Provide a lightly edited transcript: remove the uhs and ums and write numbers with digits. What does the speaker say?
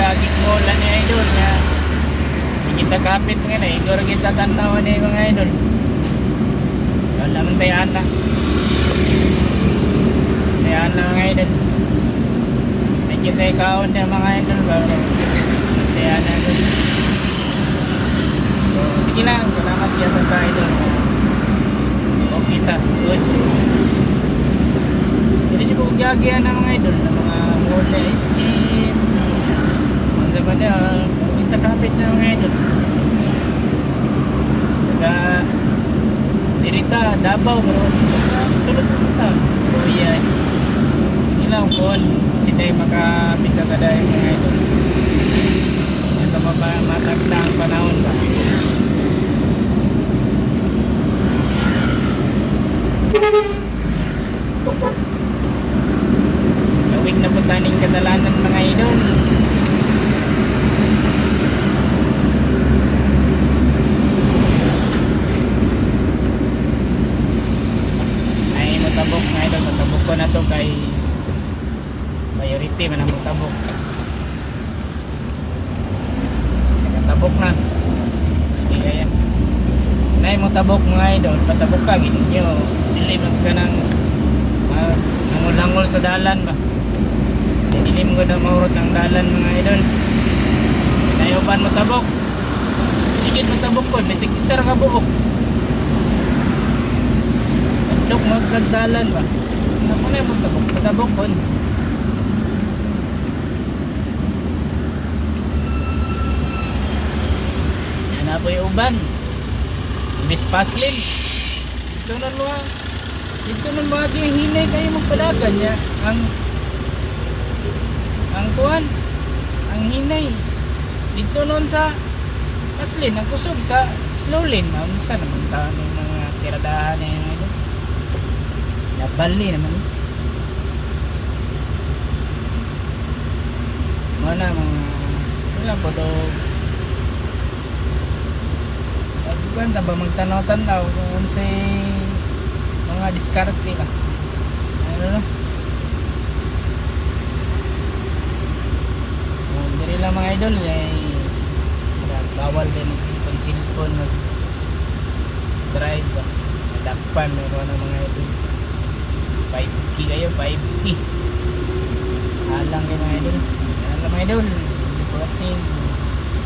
lagi mola ni idol nga kita kapit nga na igor kita tanaw ni mga idol. Wala man tayan na mga idol. Ay kita ikaon na mga idol ba tayan na idol. So sige lang, salamat ya sa idol. O kita good. Hindi siya po gagyan ng mga idol na mga mola SM sa banda kita kapit na mga idol. Taga dirita Davao bro. Sulod punta. Kuya. Ilaw kon sinay makapit ka kada mga idol. Ito matagda ang panahon ba. Lawig na putaning kadalanan mga idol. Tabok mga idol, matabok ko na to kay priority man ang matabok. Nakatabok na. Sige kaya. Nay mo tabok mga idol, patabok ka gid nyo. Dilim ka nang nangul-angol sa dalan ba. Dilim ko na maurot ng dalan mga idol. Nay uban mo tabok. Sige mo tabok ko, bisig isar ka buok. Dok magkagdalan ba? Ako na yung magtabok kon. Yan na po yung uban. Miss Paslin. Ito na luha. Ito na bagay hinay kayo magpadagan niya. Ang kuhan. Ang hinay. Dito nun sa Paslin. Ang kusog sa slow lane. Saan naman taon yung mga tiradahan niya yung ano. Nabali naman. Mana mga wala po daw. Pagkuhan ba magtanaw-tanaw kung sa mga diskarte ka. Ano no? Diri lang mga idol ay bawal din mag-cellphone mag-drive ba. Nadakpan meron ng mga idol. 5K kayo, 5K. Alang yung mga idol. Alang mga idol. Watching.